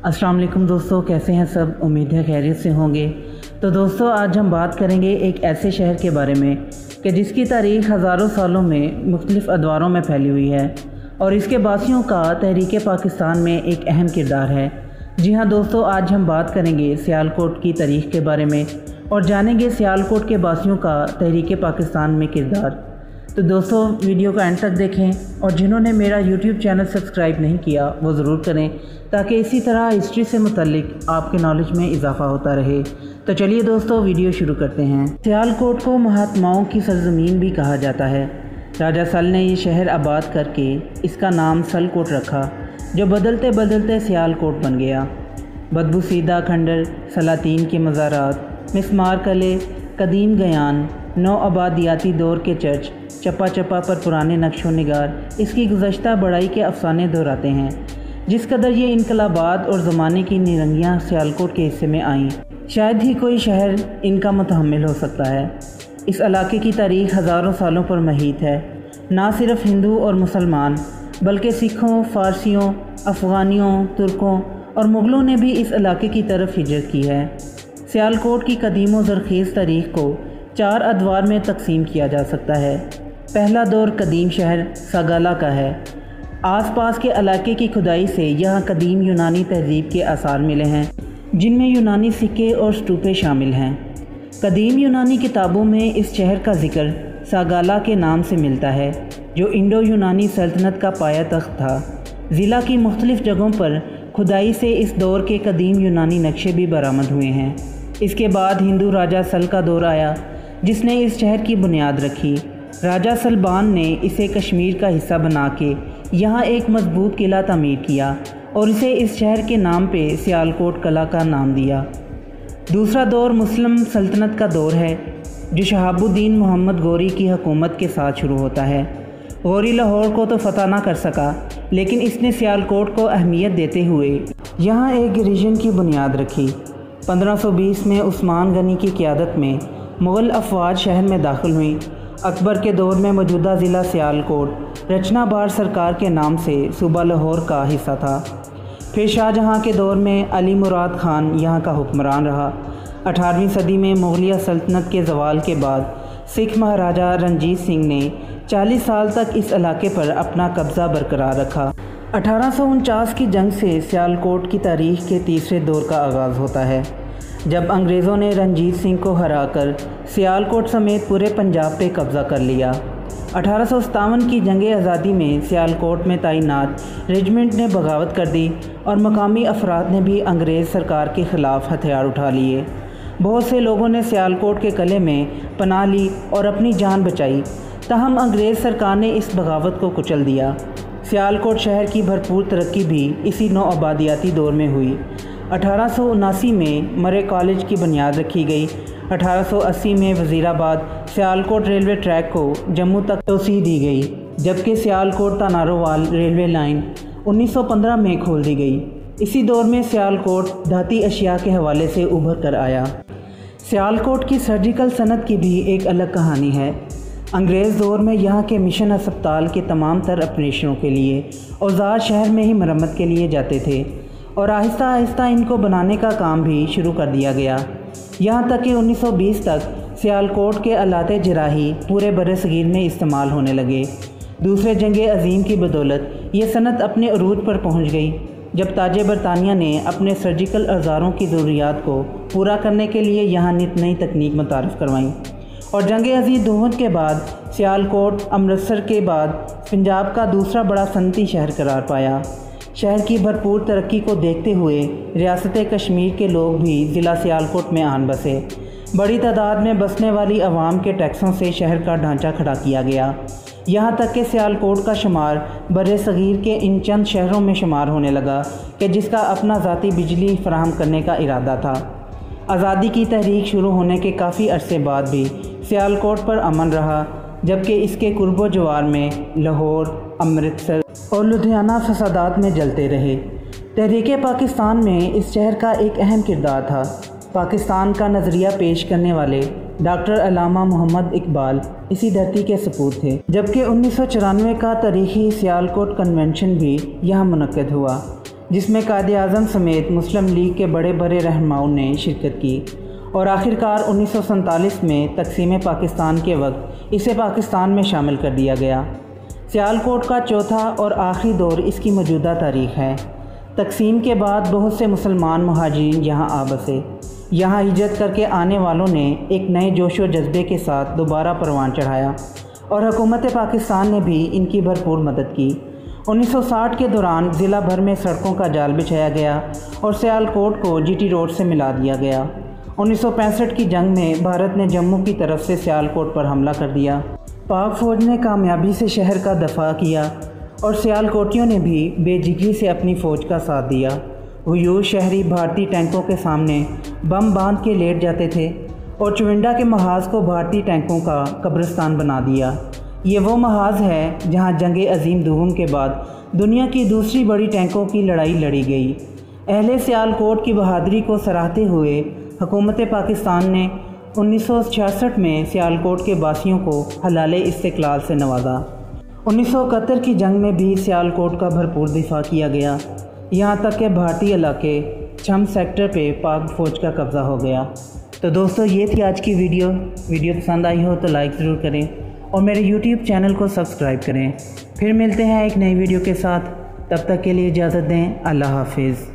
अस्सलाम वालेकुम दोस्तों, कैसे हैं सब। उम्मीद है खैरियत से होंगे। तो दोस्तों, आज हम बात करेंगे एक ऐसे शहर के बारे में कि जिसकी तारीख़ हज़ारों सालों में मुख्तलिफ़ अदवारों में फैली हुई है और इसके बासियों का तहरीक पाकिस्तान में एक अहम किरदार है। जी हाँ दोस्तों, आज हम बात करेंगे सियालकोट की तारीख़ के बारे में और जानेंगे सियालकोट के बासियों का तहरीक पाकिस्तान में किरदार। तो दोस्तों, वीडियो का एंड तक देखें और जिन्होंने मेरा यूट्यूब चैनल सब्सक्राइब नहीं किया वो ज़रूर करें, ताकि इसी तरह हिस्ट्री से मुतल्लिक आपके नॉलेज में इजाफ़ा होता रहे। तो चलिए दोस्तों, वीडियो शुरू करते हैं। सियालकोट को महात्माओं की सरज़मीन भी कहा जाता है। राजा सल ने ये शहर आबाद करके इसका नाम सलकोट रखा, जो बदलते बदलते सियालकोट बन गया। बदबूसीदा खंडर, सलातीन के मज़ारात, मिस्मार कले, कदीम गयान, नौ आबादियाती दौर के चर्च, चप्पा चप्पा पर पुराने नक्शो निगार इसकी गुज़श्ता बड़ाई के अफसाने दोहराते हैं। जिस कदर ये इनकलाबात और ज़माने की निरंगियाँ सियालकोट के हिस्से में आईं, शायद ही कोई शहर इनका मुतहम्मिल हो सकता है। इस इलाके की तारीख़ हज़ारों सालों पर महीत है। ना सिर्फ हिंदू और मुसलमान, बल्कि सिखों, फ़ारसियों, अफ़गानियों, तुर्कों और मुग़लों ने भी इस इलाके की तरफ हिजरत की है। सियालकोट की कदीम व ज़रख़ीज़ तारीख़ को 4 अदवार में तकसीम किया जा सकता है। पहला दौर कदीम शहर सागाला का है। आसपास के इलाके की खुदाई से यहाँ कदीम यूनानी तहज़ीब के आसार मिले हैं, जिनमें यूनानी सिक्के और स्तूपे शामिल हैं। कदीम यूनानी किताबों में इस शहर का ज़िक्र सागाला के नाम से मिलता है, जो इंडो यूनानी सल्तनत का पाया तख्त था। ज़िला की मुख्तलिफ़ जगहों पर खुदाई से इस दौर के कदीम यूनानी नक्शे भी बरामद हुए हैं। इसके बाद हिंदू राजा सल का दौर आया, जिसने इस शहर की बुनियाद रखी। राजा सलबान ने इसे कश्मीर का हिस्सा बना के यहाँ एक मजबूत किला तामीर किया और इसे इस शहर के नाम पे सियालकोट कला का नाम दिया। दूसरा दौर मुस्लिम सल्तनत का दौर है, जो शहाबुद्दीन मोहम्मद गौरी की हुकूमत के साथ शुरू होता है। गौरी लाहौर को तो फतह ना कर सका, लेकिन इसने सियालकोट को अहमियत देते हुए यहाँ एक गिरिजन की बुनियाद रखी। 1520 में उस्मान गनी की क़यादत में मुग़ल अफ़वाज शहर में दाखिल हुई। अकबर के दौर में मौजूदा ज़िला सियालकोट रचना बार सरकार के नाम से सूबा लाहौर का हिस्सा था। फिर शाहजहाँ के दौर में अली मुराद ख़ान यहाँ का हुक्मरान रहा। 18वीं सदी में मुग़लिया सल्तनत के ज़वाल के बाद सिख महाराजा रणजीत सिंह ने 40 साल तक इस इलाके पर अपना कब्ज़ा बरकरार रखा। 1849 की जंग से सियालकोट की तारीख़ के तीसरे दौर का आगाज़ होता है, जब अंग्रेज़ों ने रणजीत सिंह को हराकर सियालकोट समेत पूरे पंजाब पे कब्ज़ा कर लिया। 1857 की जंग आज़ादी में सियालकोट में तैनात रेजिमेंट ने बगावत कर दी और मकामी अफराद ने भी अंग्रेज़ सरकार के ख़िलाफ़ हथियार उठा लिए। बहुत से लोगों ने सियालकोट के किले में पनाह ली और अपनी जान बचाई, ताहम अंग्रेज़ सरकार ने इस बगावत को कुचल दिया। सियालकोट शहर की भरपूर तरक्की भी इसी नौ आबादियाती दौर में हुई। 1879 में मरे कॉलेज की बुनियाद रखी गई। 1880 में वज़ीराबाद सियालकोट रेलवे ट्रैक को जम्मू तक तोसी दी गई, जबकि सियालकोट तानारोवाल रेलवे लाइन 1915 में खोल दी गई। इसी दौर में सियालकोट धाती अशिया के हवाले से उभर कर आया। सियालकोट की सर्जिकल सनत की भी एक अलग कहानी है। अंग्रेज़ दौर में यहाँ के मिशन अस्पताल के तमाम तर ऑपरेशनों के लिए औजार शहर में ही मरम्मत के लिए जाते थे और आहिस्ता आहिस्ता इनको बनाने का काम भी शुरू कर दिया गया। यहाँ तक कि 1920 तक सियालकोट के आलाते जराही पूरे बरसगीर में इस्तेमाल होने लगे। दूसरे जंग अज़ीम की बदौलत ये सनत अपने अरूज पर पहुँच गई, जब ताजे बरतानिया ने अपने सर्जिकल औजारों की ज़रूरियात को पूरा करने के लिए यहाँ नित नई तकनीक मुतारफ़ करवाई। और जंग अज़ीम दोहन के बाद सियालकोट अमृतसर के बाद पंजाब का दूसरा बड़ा सनती शहर करार पाया। शहर की भरपूर तरक्की को देखते हुए रियासत कश्मीर के लोग भी ज़िला सियालकोट में आन बसे। बड़ी तादाद में बसने वाली आवाम के टैक्सों से शहर का ढांचा खड़ा किया गया। यहाँ तक कि सियालकोट का शुमार बर्रे सगीर के इन चंद शहरों में शुमार होने लगा कि जिसका अपना ज़ाती बिजली फराहम करने का इरादा था। आज़ादी की तहरीक शुरू होने के काफ़ी अरसे बाद भी सियालकोट पर अमन रहा, जबकि इसके कुर्बो जवार में लाहौर, अमृतसर और लुधियाना फसादात में जलते रहे। तहरीक पाकिस्तान में इस शहर का एक अहम किरदार था। पाकिस्तान का नज़रिया पेश करने वाले डॉक्टर अल्लामा मोहम्मद इकबाल इसी धरती के सपूत थे, जबकि 1994 का तारीख़ी सियालकोट कन्वेंशन भी यहाँ मुनक़्क़द हुआ। जिसमें कायद-ए-आज़म समेत मुस्लिम लीग के बड़े बड़े रहनुमाओं ने शिरकत की और आखिरकार 1947 में तकसीम पाकिस्तान के वक्त इसे पाकिस्तान में शामिल कर दिया गया। सियालकोट का चौथा और आखिरी दौर इसकी मौजूदा तारीख़ है। तकसीम के बाद बहुत से मुसलमान मुहाजिरीन यहाँ आ बसे। यहाँ हिजरत करके आने वालों ने एक नए जोश व जज्बे के साथ दोबारा परवान चढ़ाया और हुकूमत पाकिस्तान ने भी इनकी भरपूर मदद की। 1960 के दौरान ज़िला भर में सड़कों का जाल बिछाया गया और सियालकोट को जीटी रोड से मिला दिया गया। 1965 की जंग में भारत ने जम्मू की तरफ से सियालकोट पर हमला कर दिया। पाक फ़ौज ने कामयाबी से शहर का दफा किया और सियालकोटियों ने भी बेजिगरी से अपनी फ़ौज का साथ दिया। हुयूर शहरी भारतीय टैंकों के सामने बम बांध के लेट जाते थे और चुविंडा के महाज को भारतीय टैंकों का कब्रिस्तान बना दिया। ये वो महाज है जहां जंग अजीम दोम के बाद दुनिया की दूसरी बड़ी टैंकों की लड़ाई लड़ी गई। अहले सियालकोट की बहादुरी को सराहते हुए हुकूमत पाकिस्तान ने 1966 में सियालकोट के बासियों को हलाले इस्तिकलाल से नवाजा। 1971 की जंग में भी सियालकोट का भरपूर दिफा किया गया, यहाँ तक कि भारतीय इलाके छम सेक्टर पे पाक फ़ौज का कब्ज़ा हो गया। तो दोस्तों, ये थी आज की वीडियो पसंद आई हो तो लाइक ज़रूर करें और मेरे YouTube चैनल को सब्सक्राइब करें। फिर मिलते हैं एक नई वीडियो के साथ, तब तक के लिए इजाज़त दें। अल्लाह हाफिज़।